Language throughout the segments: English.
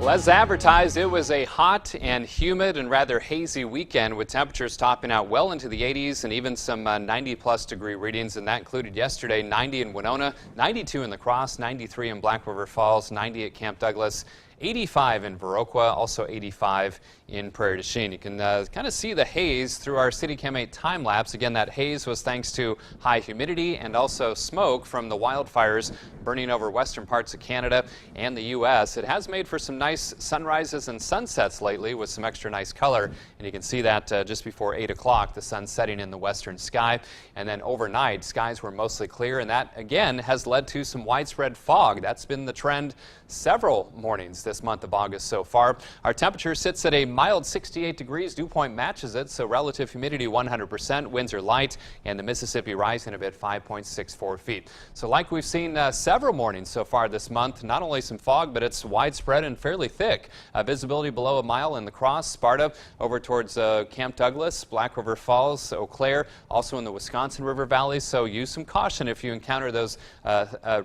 Well, as advertised, it was a hot and humid and rather hazy weekend with temperatures topping out well into the 80s and even some 90-plus degree readings, and that included yesterday 90 in Winona, 92 in La Crosse, 93 in Black River Falls, 90 at Camp Douglas, 85 in Viroqua, also 85 in Prairie du Chien. You can kind of see the haze through our CityCam 8 time lapse. Again, that haze was thanks to high humidity and also smoke from the wildfires burning over western parts of Canada and the U.S. It has made for some nice sunrises and sunsets lately with some extra nice color, and you can see that just before 8 o'clock, the sun setting in the western sky. And then overnight, skies were mostly clear, and that again has led to some widespread fog. That's been the trend several mornings this month of August so far. Our temperature sits at a mild 68 degrees. Dew point matches it, so relative humidity 100%. Winds are light, and the Mississippi rising a bit, 5.64 feet. So like we've seen several mornings so far this month, not only some fog, but it's widespread and fairly thick. Visibility below a mile in La Crosse, Sparta, over towards Camp Douglas, Black River Falls, Eau Claire, also in the Wisconsin River Valley. So use some caution if you encounter those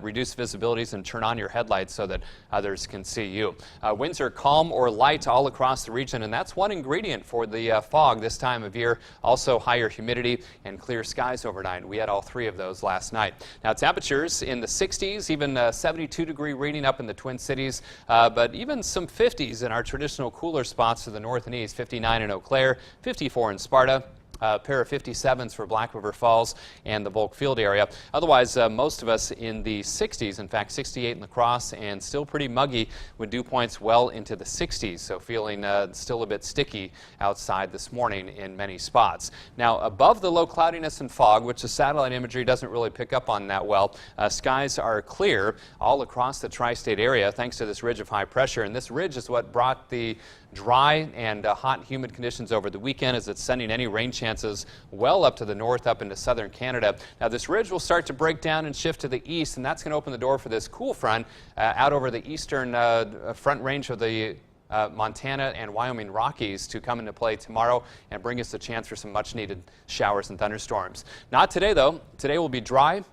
reduced visibilities, and turn on your headlights so that others can see you. Winds are calm or light all across the region, and that's one ingredient for the fog this time of year. Also higher humidity and clear skies overnight. We had all three of those last night. Now temperatures in the 60s, even 72-degree reading up in the Twin Cities, but even some 50s in our traditional cooler spots to the north and east. 59 in Eau Claire, 54 in Sparta. A pair of 57s for Black River Falls and the Volk Field area. Otherwise, most of us in the 60s, in fact 68 in La Crosse, and still pretty muggy with dew points well into the 60s, so feeling still a bit sticky outside this morning in many spots. Now above the low cloudiness and fog, which the satellite imagery doesn't really pick up on that well, skies are clear all across the tri-state area thanks to this ridge of high pressure, and this ridge is what brought the dry and hot humid conditions over the weekend, as it's sending any rain chances well up to the north, up into southern Canada. Now this ridge will start to break down and shift to the east, and that's going to open the door for this cool front out over the eastern front range of the Montana and Wyoming Rockies to come into play tomorrow and bring us a chance for some much needed showers and thunderstorms. Not today though. Today will be dry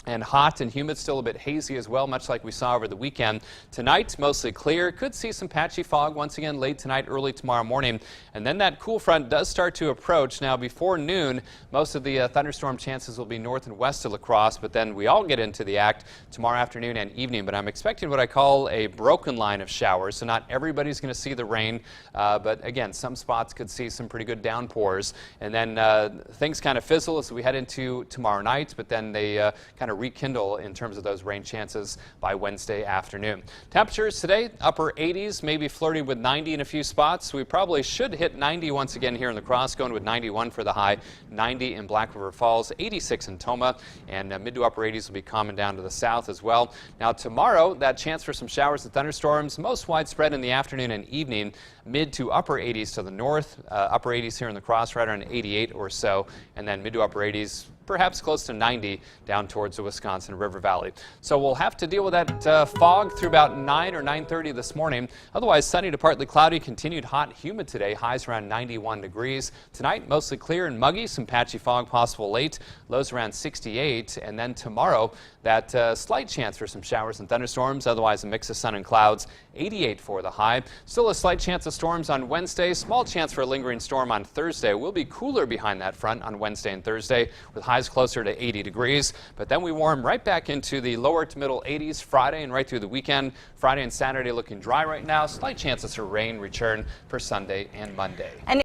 and hot and humid, still a bit hazy as well, much like we saw over the weekend. Tonight, mostly clear. Could see some patchy fog once again late tonight, early tomorrow morning. And then that cool front does start to approach. Now, before noon, most of the thunderstorm chances will be north and west of La Crosse, but then we all get into the act tomorrow afternoon and evening. But I'm expecting what I call a broken line of showers, so not everybody's going to see the rain, but again, some spots could see some pretty good downpours. And then things kind of fizzle as we head into tomorrow night, but then they kind of rekindle in terms of those rain chances by Wednesday afternoon. Temperatures today, upper 80s, maybe flirting with 90 in a few spots. We probably should hit 90 once again here in La Crosse, going with 91 for the high, 90 in Black River Falls, 86 in Tomah, and mid to upper 80s will be calming down to the south as well. Now tomorrow, that chance for some showers and thunderstorms, most widespread in the afternoon and evening, mid to upper 80s to the north, upper 80s here in La Crosse, right around 88 or so, and then mid to upper 80s, perhaps close to 90 down towards the Wisconsin River Valley. So we'll have to deal with that fog through about 9 or 9:30 this morning. Otherwise, sunny to partly cloudy, continued hot, humid today, highs around 91 degrees. Tonight, mostly clear and muggy, some patchy fog possible late, lows around 68. And then tomorrow, that slight chance for some showers and thunderstorms, otherwise a mix of sun and clouds, 88 for the high. Still a slight chance of storms on Wednesday, small chance for a lingering storm on Thursday. We'll be cooler behind that front on Wednesday and Thursday with highs closer to 80 degrees, but then we warm right back into the lower to middle 80s Friday and right through the weekend. Friday and Saturday looking dry right now. Slight chances for rain return for Sunday and Monday.